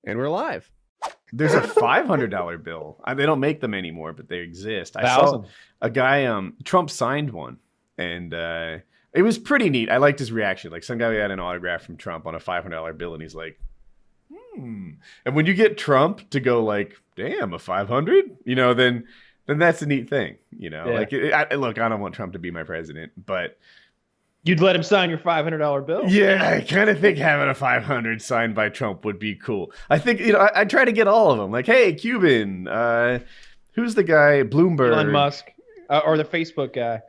And we're live. There's a $500 bill. They don't make them anymore, but they exist. I saw 1,000. a guy, Trump signed one, and it was pretty neat. I liked his reaction. Like, some guy had an autograph from Trump on a $500 bill, and he's like, And when you get Trump to go like, damn, a 500, then that's a neat thing, Yeah. Like, look, I don't want Trump to be my president, but You'd let him sign your $500 bill? yeah, I kind of think having a 500 signed by Trump would be cool. I think, I try to get all of them. Like, hey, Cuban, who's the guy? Bloomberg. Elon Musk. Or the Facebook guy.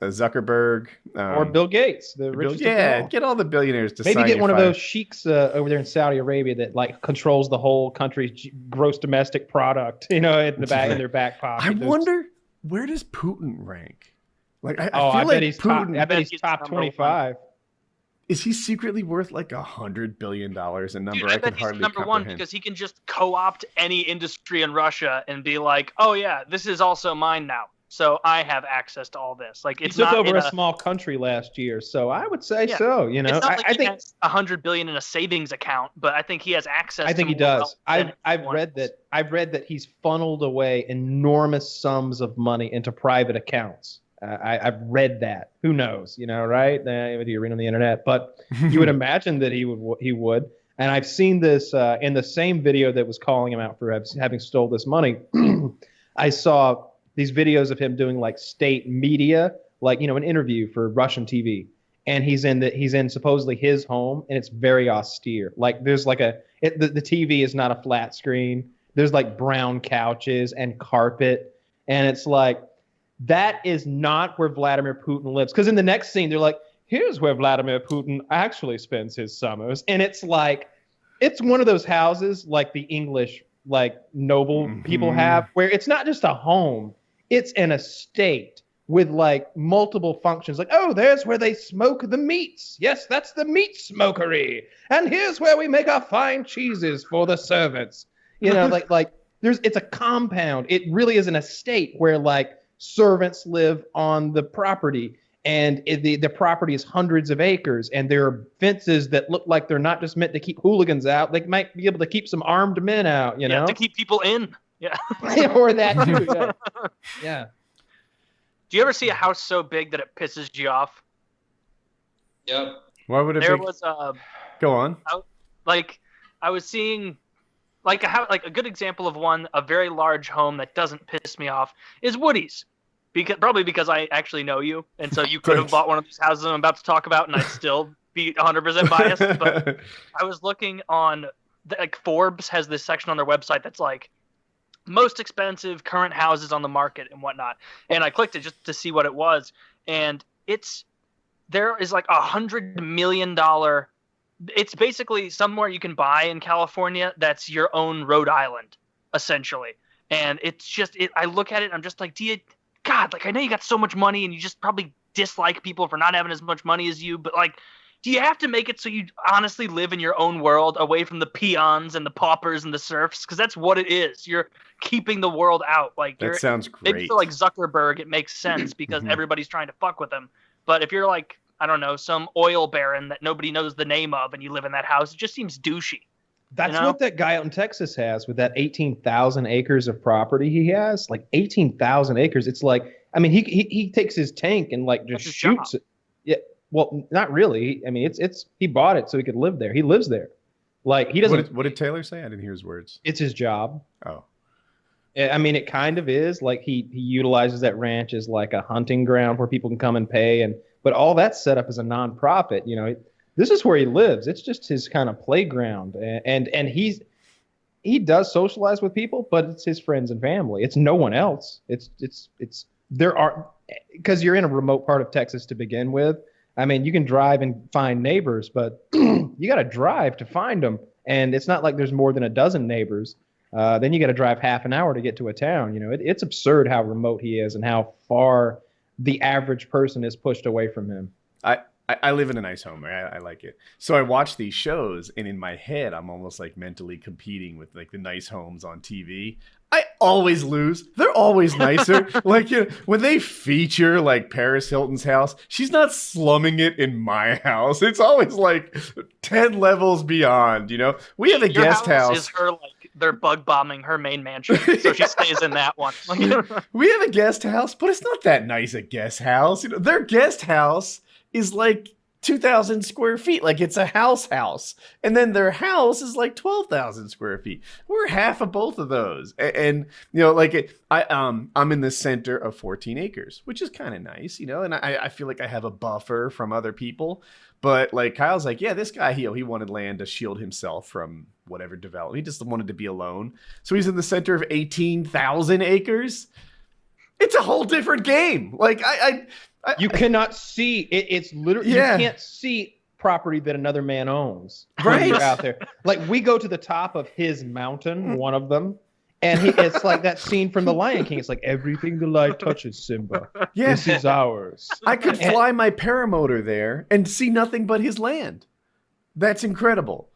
Zuckerberg. Or Bill Gates, the richest of them all. Get all the billionaires to Maybe sign get your one of those sheiks over there in Saudi Arabia that like controls the whole country's gross domestic product, in their back pocket. I wonder, where does Putin rank? Like, I feel I like bet he's Putin, top. I bet he's top 25. is he secretly worth like $100 billion? A number Dude, I I can bet he's hardly number one comprehend. because he can just co-opt any industry in Russia and be like, oh yeah, this is also mine now. So I have access to all this. Like, He it's took not over in a small country last year, so I would say so. It's not like I he think has $100 billion in a savings account, but I think he has access. I think to he more does. wealth than I've anyone read else. that. I've read that he's funneled away enormous sums of money into private accounts. I've read that. Who knows? Right? What do you read on the internet? But you would imagine that he would. And I've seen this in the same video that was calling him out for having stole this money. I saw these videos of him doing like state media, like an interview for Russian TV, and he's in supposedly his home, and it's very austere. Like there's like the TV is not a flat screen. There's like brown couches and carpet, and it's like that is not where Vladimir Putin lives. Because in the next scene, they're like, here's where Vladimir Putin actually spends his summers, and it's like it's one of those houses like the English like noble people have, where it's not just a home. It's an estate with like multiple functions. Like, oh, there's where they smoke the meats. Yes, that's the meat smokery. And here's where we make our fine cheeses for the servants. Like it's a compound. It really is an estate where like servants live on the property. And the property is hundreds of acres, and there are fences that look like they're not just meant to keep hooligans out. They might be able to keep some armed men out, to keep people in. Yeah. Or that too. Yeah. Yeah. Do you ever see a house so big that it pisses you off? Yep. Why would it There be? was Go on. I was seeing like a good example of a very large home that doesn't piss me off is Woody's. Probably because I actually know you, and so you could have bought one of these houses I'm about to talk about, and I'd still be 100% biased. But I was looking on, Forbes has this section on their website that's like most expensive current houses on the market and whatnot, and I clicked it just to see what it was, and there is like $100 million. It's basically somewhere you can buy in California that's your own Rhode Island, essentially, and it's just I look at it, and I'm just like, God, like, I know you got so much money and you just probably dislike people for not having as much money as you, but like, do you have to make it so you honestly live in your own world away from the peons and the paupers and the serfs? Because that's what it is. You're keeping the world out. Like, That sounds great. maybe for like Zuckerberg, it makes sense because everybody's trying to fuck with him. But if you're like, I don't know, some oil baron that nobody knows the name of and you live in that house, it just seems douchey. That's what that guy out in Texas has with that 18,000 acres of property he has. Like 18,000 acres. It's like, I mean, he takes his tank and like just shoots it. Yeah. Well, not really. I mean, he bought it so he could live there. He lives there. Like he doesn't. What did Taylor say? I didn't hear his words. It's his job. Oh. I mean, it kind of is. Like he utilizes that ranch as like a hunting ground where people can come and pay. But all that's set up as a nonprofit. This is where he lives. It's just his kind of playground, and he does socialize with people, but it's his friends and family. It's no one else. Because you're in a remote part of Texas to begin with. I mean, you can drive and find neighbors, but you got to drive to find them, and it's not like there's more than a dozen neighbors. Then you got to drive half an hour to get to a town. It's absurd how remote he is and how far the average person is pushed away from him. I live in a nice home. I like it. So I watch these shows, and in my head, I'm almost like mentally competing with like the nice homes on TV. always lose. They're always nicer. Like, you know, when they feature like Paris Hilton's house, she's not slumming it in my house. It's always like 10 levels beyond, you know? We have a Your guest house. is her, like, they're bug bombing her main mansion, so she stays in that one. We have a guest house, but it's not that nice a guest house. You know, their guest house is like 2,000 square feet. Like, it's a house. And then their house is like 12,000 square feet. We're half of both of those. And you know, like, I'm in the center of 14 acres, which is kind of nice, you know, and I feel like I have a buffer from other people. But like, Kyle's like, yeah, this guy, he wanted land to shield himself from whatever development. He just wanted to be alone. So he's in the center of 18,000 acres. It's a whole different game. Like, You cannot see it. It's literally, Yeah. you can't see property that another man owns. Right. When you're out there. Like, we go to the top of his mountain, one of them, and it's like that scene from The Lion King. It's like, everything the light touches, Simba. Yeah. This is ours. I could fly my paramotor there and see nothing but his land. That's incredible.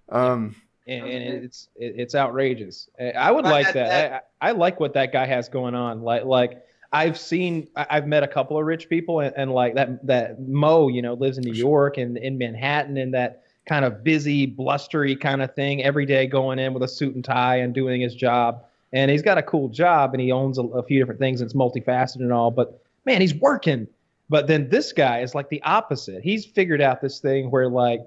And it's outrageous. I would like that. I like what that guy has going on. Like I've met a couple of rich people, and like that Mo, you know, lives in New York and in Manhattan, and that kind of busy, blustery kind of thing, every day going in with a suit and tie and doing his job. And he's got a cool job, and he owns a few different things. And it's multifaceted and all, but man, he's working. But then this guy is like the opposite. He's figured out this thing where, like,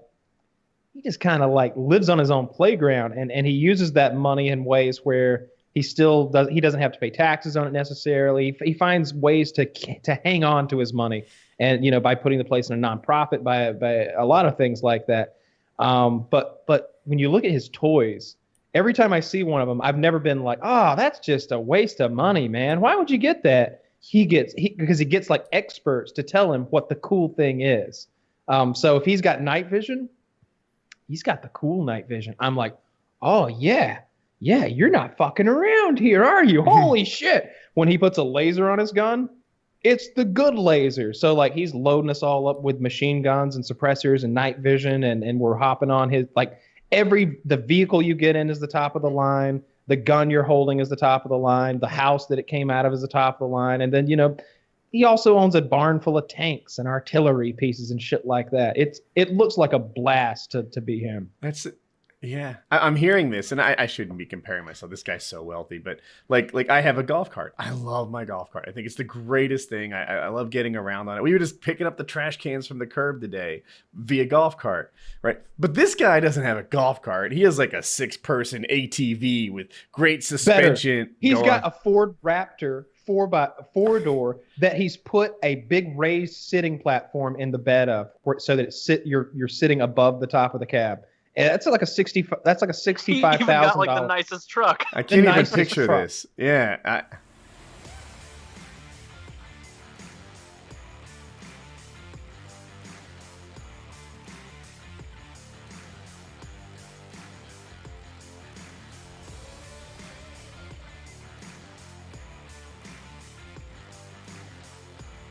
he just kind of like lives on his own playground, and he uses that money in ways where he doesn't have to pay taxes on it necessarily. He finds ways to hang on to his money, and, you know, by putting the place in a nonprofit, by a lot of things like that. But when you look at his toys, every time I see one of them, I've never been like, oh, that's just a waste of money, man. Why would you get that? Because he gets like experts to tell him what the cool thing is. So if he's got night vision, he's got the cool night vision. I'm like, oh yeah, you're not fucking around here, are you? Holy shit. When he puts a laser on his gun, it's the good laser. So like, he's loading us all up with machine guns and suppressors and night vision, and we're hopping on his, like, the vehicle you get in is the top of the line. The gun you're holding is the top of the line. The house that it came out of is the top of the line. And then, you know, he also owns a barn full of tanks and artillery pieces and shit like that. It looks like a blast to be him. That's yeah. I'm hearing this, and I shouldn't be comparing myself. This guy's so wealthy, but like I have a golf cart. I love my golf cart. I think it's the greatest thing. I love getting around on it. We were just picking up the trash cans from the curb today via golf cart, right? But this guy doesn't have a golf cart. He has like a 6-person ATV with great suspension. He's got a Ford Raptor 4x4 door that he's put a big raised sitting platform in the bed of, so that you're sitting above the top of the cab. And that's like a $65,000. He even got like the nicest truck. I can't even nicest picture truck. this. Yeah.